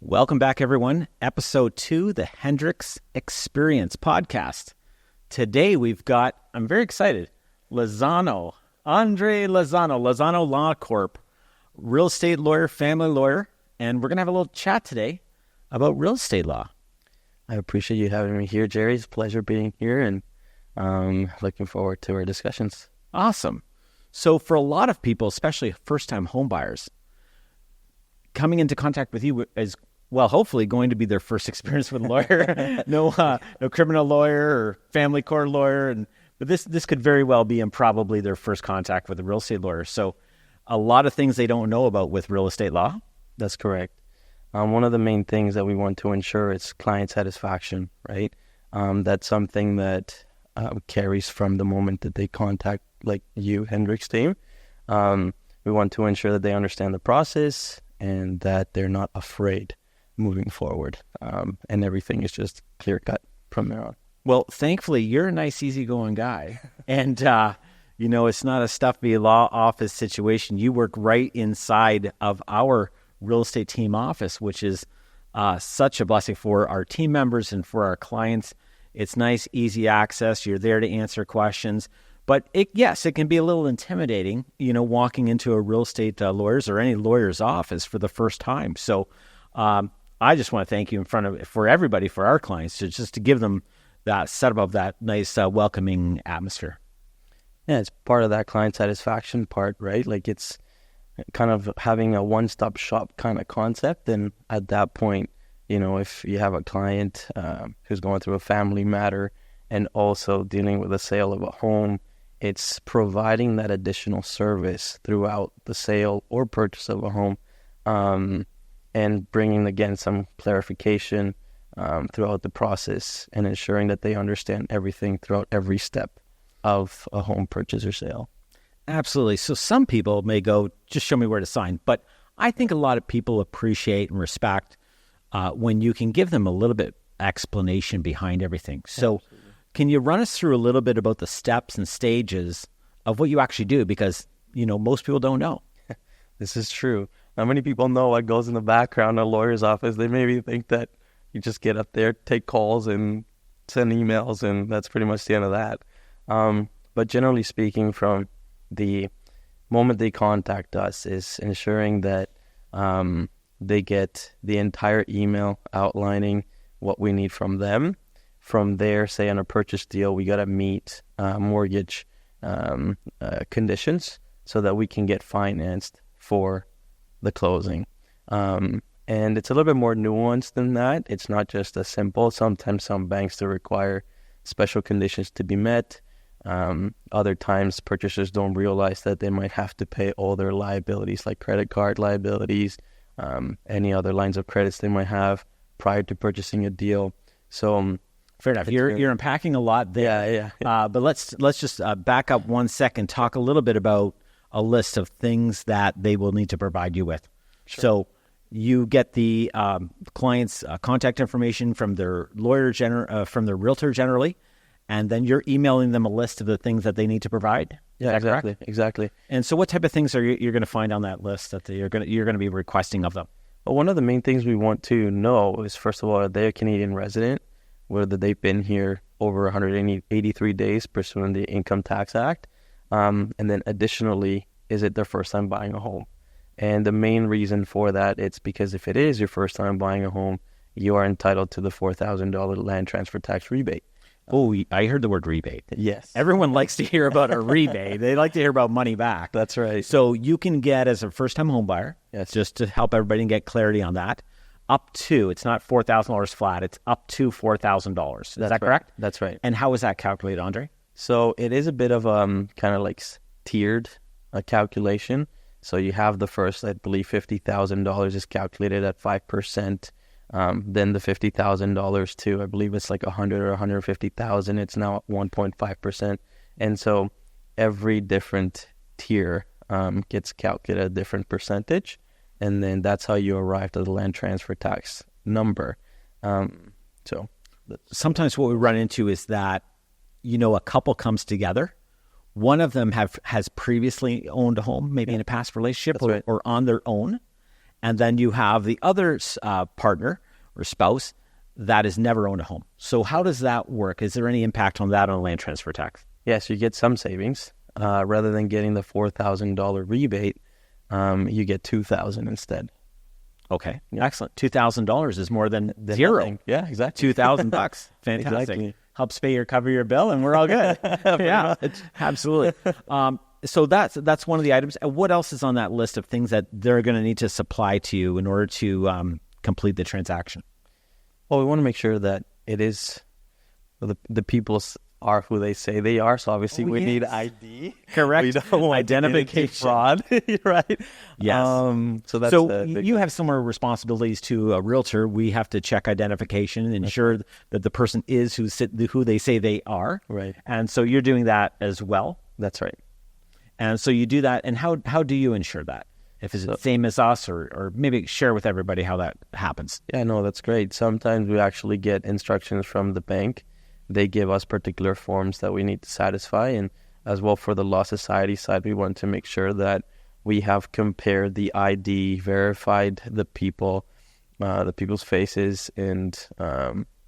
Welcome back, everyone. Episode 2, the Hendriks Experience Podcast. Today we've got, I'm very excited, Lozano, Andre Lozano, Lozano Law Corp, real estate lawyer, family lawyer, and we're going to have a little chat today about real estate law. I appreciate you having me here, Jerry. It's a pleasure being here, and looking forward to our discussions. Awesome. So for a lot of people, especially first-time homebuyers, coming into contact with you is, well, hopefully going to be their first experience with a lawyer. No criminal lawyer or family court lawyer, but this could very well be probably their first contact with a real estate lawyer. So a lot of things they don't know about with real estate law. That's correct. One of the main things that we want to ensure is client satisfaction, right? That's something that carries from the moment that they contact, like you, Hendriks team. We want to ensure that they understand the process and that they're not afraid moving forward. And everything is just clear cut from there on. Well, thankfully, you're a nice, easygoing guy. And, it's not a stuffy law office situation. You work right inside of our real estate team office, which is such a blessing for our team members and for our clients. It's nice, easy access. You're there to answer questions. But it can be a little intimidating, walking into a real estate lawyer's or any lawyer's office for the first time. So I just want to thank you for everybody, for our clients, to give them that setup of that nice, welcoming atmosphere. Yeah, it's part of that client satisfaction part, right? Like it's kind of having a one-stop shop kind of concept. And at that point, if you have a client who's going through a family matter and also dealing with the sale of a home, it's providing that additional service throughout the sale or purchase of a home, and bringing, again, some clarification throughout the process and ensuring that they understand everything throughout every step of a home purchase or sale. Absolutely. So some people may go, just show me where to sign. But I think a lot of people appreciate and respect when you can give them a little bit explanation behind everything. So absolutely. Can you run us through a little bit about the steps and stages of what you actually do? Because, most people don't know. This is true. Not many people know what goes in the background in a lawyer's office. They maybe think that you just get up there, take calls, and send emails, and that's pretty much the end of that. But generally speaking, from the moment they contact us is ensuring that they get the entire email outlining what we need from them. From there, say on a purchase deal, we got to meet mortgage conditions so that we can get financed for the closing. And it's a little bit more nuanced than that. It's not just as simple. Sometimes some banks do require special conditions to be met. Other times purchasers don't realize that they might have to pay all their liabilities, like credit card liabilities, any other lines of credits they might have prior to purchasing a deal. So fair enough. You're unpacking a lot there. Yeah. But let's just back up 1 second, talk a little bit about a list of things that they will need to provide you with. Sure. So you get the client's contact information from their lawyer, from their realtor generally, and then you're emailing them a list of the things that they need to provide. Yeah, exactly. And so, what type of things are you're going to find on that list that you're going to be requesting of them? Well, one of the main things we want to know is, first of all, are they a Canadian resident? Whether they've been here over 183 days pursuant to the Income Tax Act, and then additionally, is it their first time buying a home? And the main reason for that, it's because if it is your first time buying a home, you are entitled to the $4,000 land transfer tax rebate. Oh, I heard the word rebate. Yes. Everyone likes to hear about a rebate. They like to hear about money back. That's right. So you can get, as a first-time home buyer, yes, just to help everybody get clarity on that, up to, it's not $4,000 flat, it's up to $4,000. Is that correct? That's right. And how is that calculated, Andre? So it is a bit of kind of like tiered calculation. So you have the first, I believe, $50,000 is calculated at 5%. Then the $50,000 too, I believe it's like 100 or 150,000. It's now at 1.5%. And so every different tier gets calculated at a different percentage. And then that's how you arrive at the land transfer tax number. So sometimes what we run into is that, a couple comes together. One of them has previously owned a home, maybe in a past relationship or on their own. And then you have the other partner or spouse that has never owned a home. So how does that work? Is there any impact on that on land transfer tax? Yes, you get some savings. Rather than getting the $4,000 rebate, you get $2,000 instead. Okay, excellent. $2,000 is more than zero. Nothing. Yeah, exactly. $2,000. Fantastic. Exactly. Helps cover your bill, and we're all good. Yeah, absolutely. So that's one of the items. And what else is on that list of things that they're going to need to supply to you in order to complete the transaction? Well, we want to make sure that it is the people are who they say they are. So obviously we need ID. Correct. We don't want identification, fraud, right? Yes. So you have similar responsibilities to a realtor. We have to check identification and ensure that the person is who they say they are. Right. And so you're doing that as well. That's right. And so you do that. And how do you ensure that? If it's the same as us, or maybe share with everybody how that happens. Yeah, no, that's great. Sometimes we actually get instructions from the bank. They give us particular forms that we need to satisfy. And as well for the Law Society side, we want to make sure that we have compared the ID, verified the people's faces, and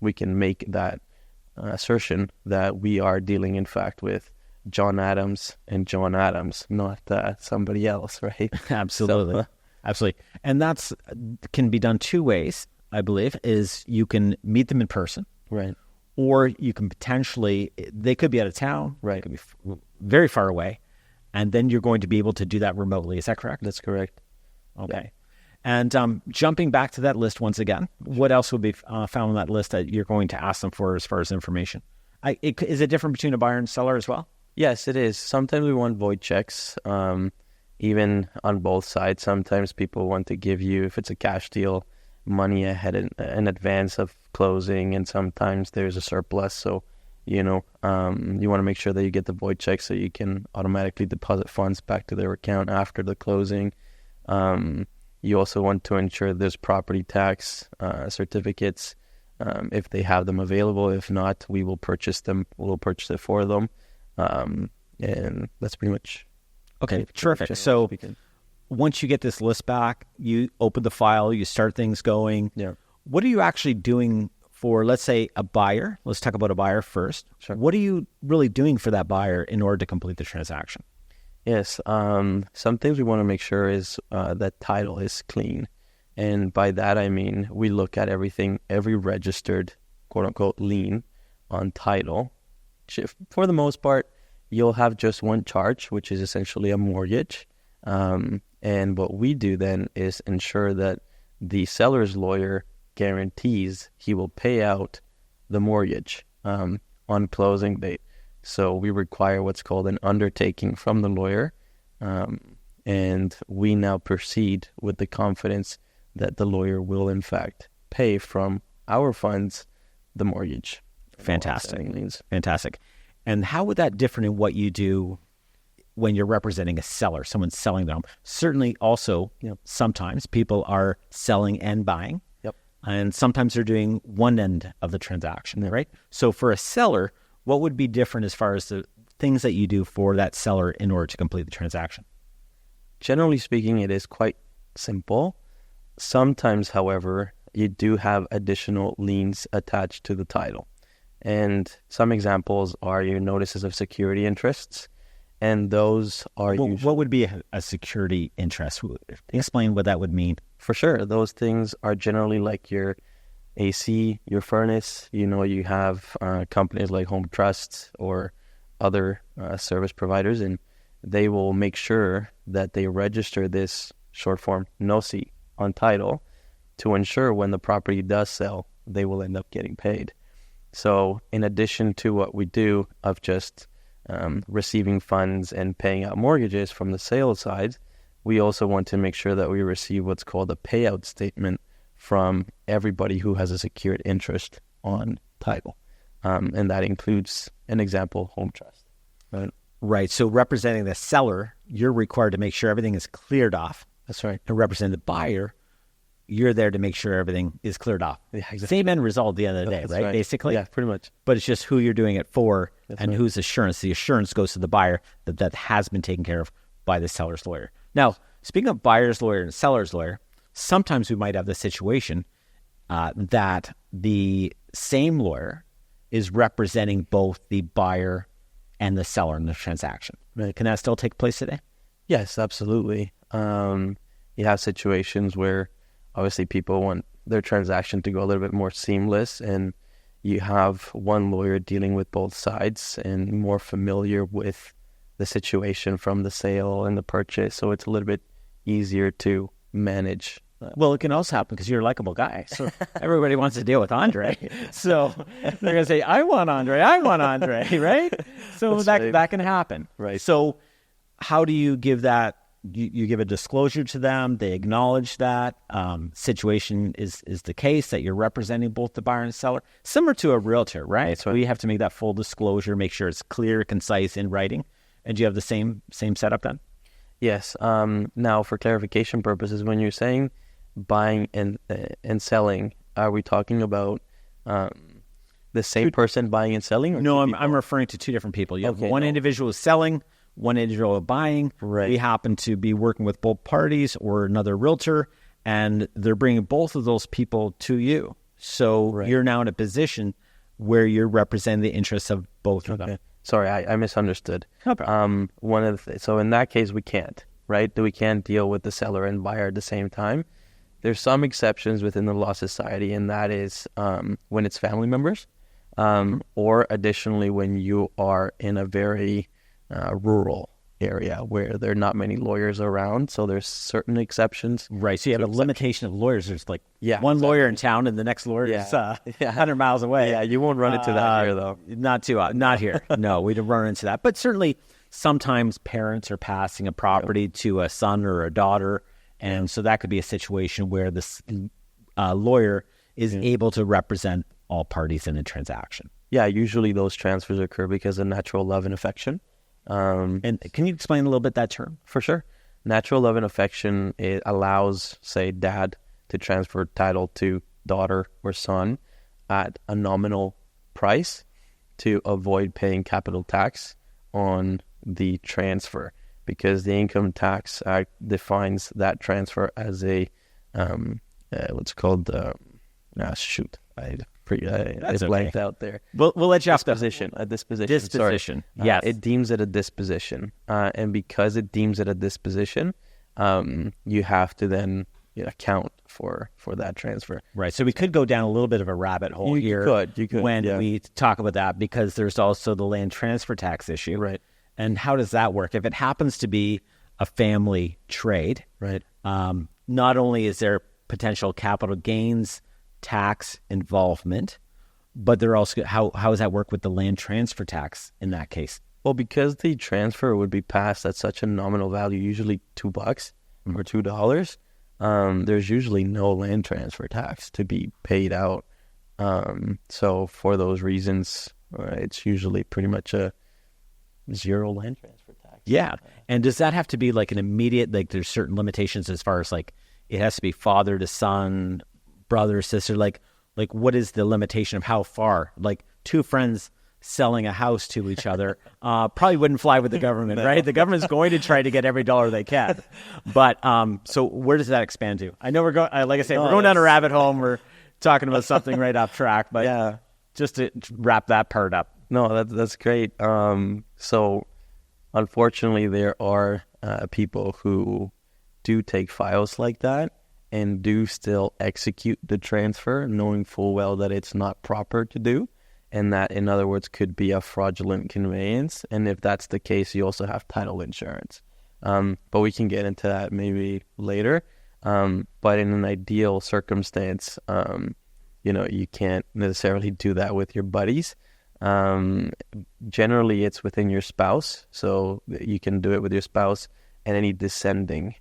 we can make that assertion that we are dealing, in fact, with John Adams and John Adams, not somebody else, right? Absolutely. Absolutely. And that's can be done two ways, I believe, is you can meet them in person. Right. Or you can potentially, they could be out of town. Right. Could be very far away. And then you're going to be able to do that remotely. Is that correct? That's correct. Okay. Yeah. And jumping back to that list once again, what else would be found on that list that you're going to ask them for as far as information? Is it different between a buyer and seller as well? Yes, it is. Sometimes we want void checks, even on both sides. Sometimes people want to give you, if it's a cash deal, money ahead in advance of closing, and sometimes there's a surplus. So, you want to make sure that you get the void check so you can automatically deposit funds back to their account after the closing. You also want to ensure there's property tax certificates if they have them available. If not, we will purchase them. We'll purchase it for them. And that's pretty much okay. Terrific. So once you get this list back, you open the file, you start things going. Yeah. What are you actually doing for, let's say, a buyer? Let's talk about a buyer first. Sure. What are you really doing for that buyer in order to complete the transaction? Yes. Some things we want to make sure is that title is clean. And by that, I mean, we look at everything, every registered, quote unquote, lien on title. For the most part, you'll have just one charge, which is essentially a mortgage. And what we do then is ensure that the seller's lawyer guarantees he will pay out the mortgage on closing date. So we require what's called an undertaking from the lawyer, and we now proceed with the confidence that the lawyer will, in fact, pay from our funds the mortgage. Fantastic. Fantastic. And how would that differ in what you do when you're representing a seller, someone selling their home? Certainly also, sometimes people are selling and buying. Yep. And sometimes they're doing one end of the transaction, right? So for a seller, what would be different as far as the things that you do for that seller in order to complete the transaction? Generally speaking, it is quite simple. Sometimes, however, you do have additional liens attached to the title. And some examples are your notices of security interests. And those are what would be a security interest? Explain what that would mean. For sure. Those things are generally like your AC, your furnace. You have companies like Home Trust or other service providers, and they will make sure that they register this short form NOC on title to ensure when the property does sell, they will end up getting paid. So in addition to what we do of just receiving funds and paying out mortgages from the sales side, we also want to make sure that we receive what's called a payout statement from everybody who has a secured interest on title. And that includes, an example, Home Trust. Right. So representing the seller, you're required to make sure everything is cleared off. That's right. And representing the buyer, you're there to make sure everything is cleared off. Yeah, exactly. Same end result at the end of the day, right? Basically. Yeah, pretty much. But it's just who you're doing it for. That's and right. whose assurance. The assurance goes to the buyer that has been taken care of by the seller's lawyer. Now, speaking of buyer's lawyer and seller's lawyer, sometimes we might have the situation that the same lawyer is representing both the buyer and the seller in the transaction. Right. Can that still take place today? Yes, absolutely. You have situations where obviously people want their transaction to go a little bit more seamless, and you have one lawyer dealing with both sides and more familiar with the situation from the sale and the purchase, so it's a little bit easier to manage. Well, it can also happen because you're a likable guy. So everybody wants to deal with Andre. So they're going to say, I want Andre, right? So that can happen. Right. So how do you give that? You give a disclosure to them. They acknowledge that situation is the case, that you're representing both the buyer and seller, similar to a realtor, right? So we have to make that full disclosure, make sure it's clear, concise in writing. And do you have the same setup then? Yes. Now, for clarification purposes, when you're saying buying and selling, are we talking about the same person buying and selling? Or no, I'm referring to two different people. You have one individual is selling, one individual is buying. Right. We happen to be working with both parties or another realtor, and they're bringing both of those people to you. So you're now in a position where you're representing the interests of both of them. Sorry, I misunderstood. No problem. So in that case, we can't, right? We can't deal with the seller and buyer at the same time. There's some exceptions within the law society, and that is when it's family members, or additionally when you are in a very rural area where there are not many lawyers around. So there's certain exceptions. Right. So you have a limitation of lawyers. There's like one lawyer in town, and the next lawyer is 100 miles away. Yeah, you won't run into that here, though. Not here. No, we don't run into that. But certainly sometimes parents are passing a property to a son or a daughter. And so that could be a situation where this lawyer is able to represent all parties in a transaction. Yeah, usually those transfers occur because of natural love and affection. And can you explain a little bit that term? For sure. Natural love and affection, it allows, say, dad to transfer title to daughter or son at a nominal price to avoid paying capital tax on the transfer, because the Income Tax Act defines that transfer as a what's called I blanked out there. We'll let you off the disposition. A disposition. Disposition. Sorry. Yes. It deems it a disposition, and because it deems it a disposition, you have to then account for that transfer. Right. So we could go down a little bit of a rabbit hole here. You could when we talk about that, because there's also the land transfer tax issue. Right. And how does that work? If it happens to be a family trade, right? Not only is there potential capital gains tax involvement, but there also how does that work with the land transfer tax in that case? Well, because the transfer would be passed at such a nominal value, usually $2 or $2, there's usually no land transfer tax to be paid out. So for those reasons, it's usually pretty much a zero land transfer tax. Yeah. And does that have to be like an immediate, like there's certain limitations as far as like it has to be father to son, brother, sister, like what is the limitation of how far? Like two friends selling a house to each other probably wouldn't fly with the government, right? The government's going to try to get every dollar they can. But so where does that expand to? I know we're going, like I say, we're going down a rabbit hole and we're talking about something right off track, but just to wrap that part up. No, that's great. So unfortunately, there are people who do take files like that and do still execute the transfer, knowing full well that it's not proper to do, and that, in other words, could be a fraudulent conveyance. And if that's the case, you also have title insurance. But we can get into that maybe later. But in an ideal circumstance, you can't necessarily do that with your buddies. Generally, it's within your spouse, so you can do it with your spouse and any descending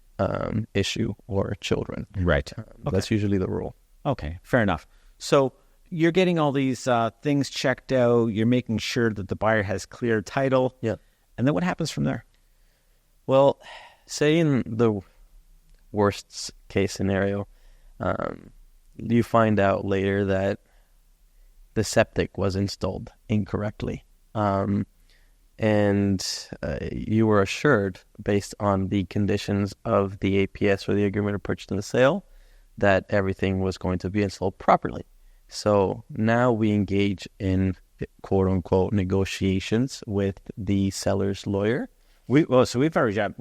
issue or children. Right. That's usually the rule. Okay, fair enough. So you're getting all these things checked out. You're making sure that the buyer has clear title. Yeah. And then what happens from there? Well, say in the worst case scenario, you find out later that the septic was installed incorrectly. And you were assured, based on the conditions of the APS or the Agreement of Purchase and Sale, that everything was going to be installed properly. So now we engage in quote unquote negotiations with the seller's lawyer. So we've already jumped.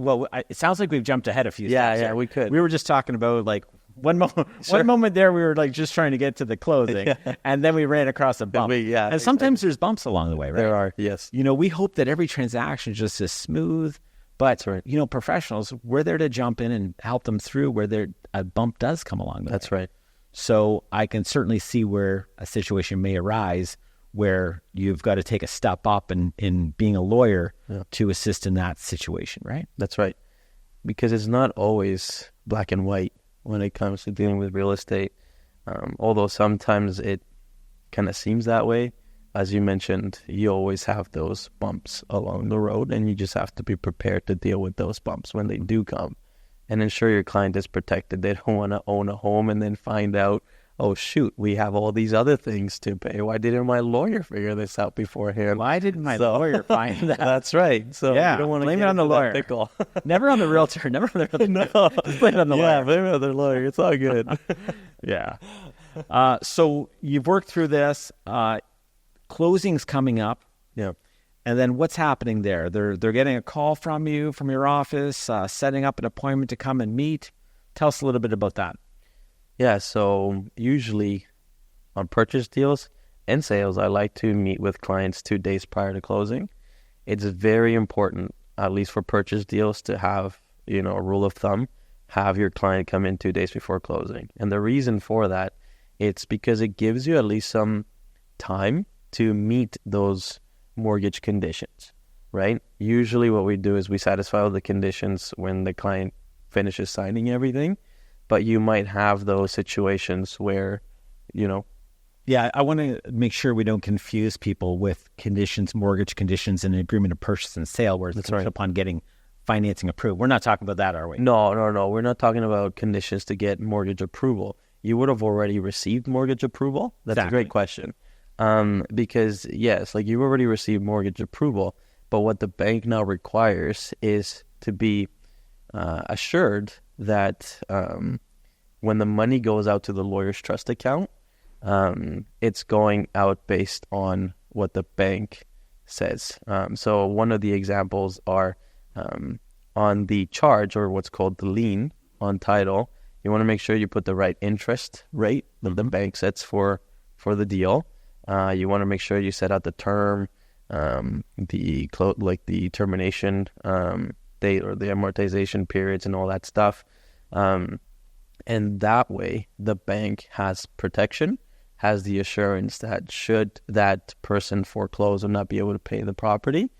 It sounds like we've jumped ahead a few steps. Yeah, we could. We were just talking about like one moment there, we were like just trying to get to the closing, and then we ran across a bump. And sometimes there's bumps along the way, right? There are, yes. We hope that every transaction is just as smooth, but professionals, we're there to jump in and help them through where a bump does come along the way. That's right. So I can certainly see where a situation may arise where you've got to take a step up in being a lawyer to assist in that situation, right? That's right. Because it's not always black and white when it comes to dealing with real estate. Although sometimes it kind of seems that way. As you mentioned, you always have those bumps along the road, and you just have to be prepared to deal with those bumps when they do come and ensure your client is protected. They don't want to own a home and then find out, oh, shoot, we have all these other things to pay. Why didn't my lawyer figure this out beforehand? Why didn't my lawyer find that? That's right. So you don't want to blame it on the lawyer. Pickle. Never on the realtor. Never on the realtor. No. Just blame it on the lawyer. Yeah, blame it on the lawyer. It's all good. Yeah. So you've worked through this. Closing's coming up. Yeah. And then what's happening there? They're getting a call from you, from your office, setting up an appointment to come and meet. Tell us a little bit about that. Yeah, so usually on purchase deals and sales, I like to meet with clients 2 days prior to closing. It's very important, at least for purchase deals, to have, a rule of thumb, have your client come in 2 days before closing. And the reason for that, it's because it gives you at least some time to meet those mortgage conditions, right? Usually what we do is we satisfy all the conditions when the client finishes signing everything. But you might have those situations where, Yeah, I want to make sure we don't confuse people with conditions, mortgage conditions, and an agreement of purchase and sale where it's upon getting financing approved. We're not talking about that, are we? No. We're not talking about conditions to get mortgage approval. You would have already received mortgage approval. That's a great question. Because, yes, like you've already received mortgage approval, but what the bank now requires is to be assured that when the money goes out to the lawyer's trust account, it's going out based on what the bank says. So one of the examples are on the charge, or what's called the lien on title. You want to make sure you put the right interest rate that the bank sets for the deal. You want to make sure you set out the term, the termination date or the amortization periods and all that stuff. And that way, the bank has protection, has the assurance that should that person foreclose or not be able to pay the property,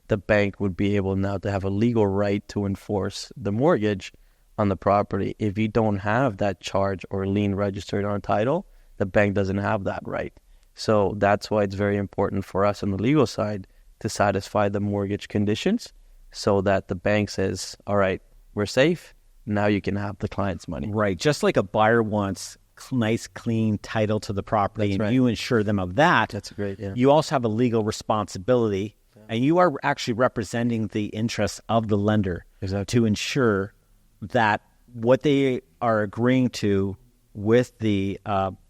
the bank would be able now to have a legal right to enforce the mortgage on the property. If you don't have that charge or lien registered on title, the bank doesn't have that right. So that's why it's very important for us on the legal side to satisfy the mortgage conditions so that the bank says, all right, we're safe. Now you can have the client's money. Right. Just like a buyer wants nice, clean title to the property you ensure them of that. That's great. Yeah. You also have a legal responsibility and you are actually representing the interests of the lender to ensure that what they are agreeing to with the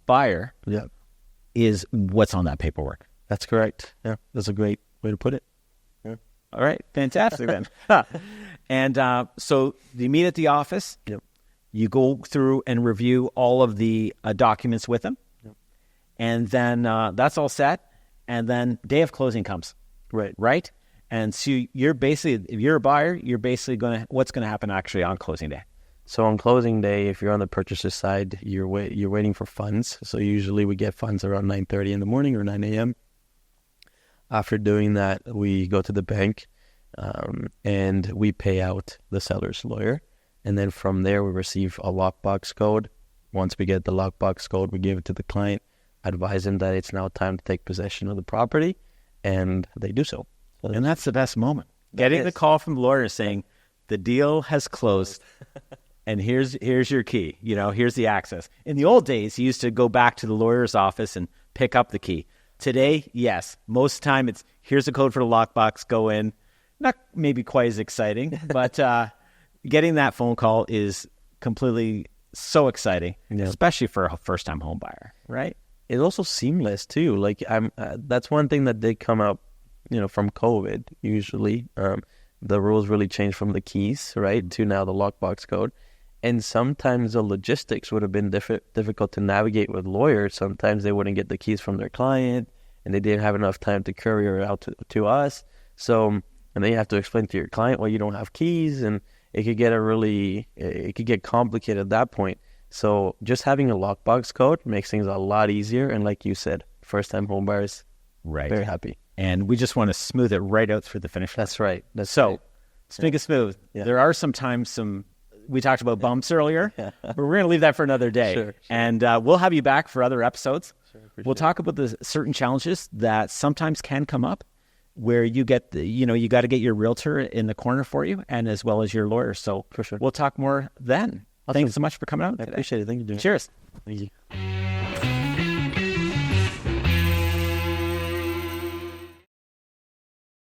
buyer is what's on that paperwork. That's correct. Yeah, that's a great way to put it. Yeah. All right, fantastic then. And so you meet at the office. Yep. You go through and review all of the documents with them. Yep. And then that's all set. And then day of closing comes. Right? And so you're basically, if you're a buyer, you're basically what's going to happen actually on closing day? So on closing day, if you're on the purchaser side, you're waiting for funds. So usually we get funds around 9:30 in the morning or 9 a.m. After doing that, we go to the bank and we pay out the seller's lawyer. And then from there, we receive a lockbox code. Once we get the lockbox code, we give it to the client, advise them that it's now time to take possession of the property, and they do so. And that's the best moment. Getting the call from the lawyer saying, the deal has closed. And here's your key, here's the access. In the old days, you used to go back to the lawyer's office and pick up the key. Today, yes, most of the time it's here's the code for the lockbox, go in. Not maybe quite as exciting, but getting that phone call is completely so exciting, Yeah. especially for a first-time home buyer, right? It's also seamless too. Like that's one thing that did come up, from COVID. Usually, the rules really changed from the keys, right, to now the lockbox code. And sometimes the logistics would have been difficult to navigate with lawyers. Sometimes they wouldn't get the keys from their client, and they didn't have enough time to courier it out to us. So, and then you have to explain to your client why you don't have keys, and it could get complicated at that point. So just having a lockbox code makes things a lot easier. And like you said, first-time home buyers, Right. very happy. And we just want to smooth it right out through the finish line. That's right. Speak of smooth, Yeah. there are sometimes we talked about bumps earlier, but we're going to leave that for another day. Sure. And we'll have you back for other episodes. Appreciate We'll talk about the certain challenges that sometimes can come up where you get you got to get your realtor in the corner for you, and as well as your lawyer. So For sure. we'll talk more then. Awesome. Thanks so much for coming out I today. appreciate it. Thank you, Jim. Cheers. Thank you.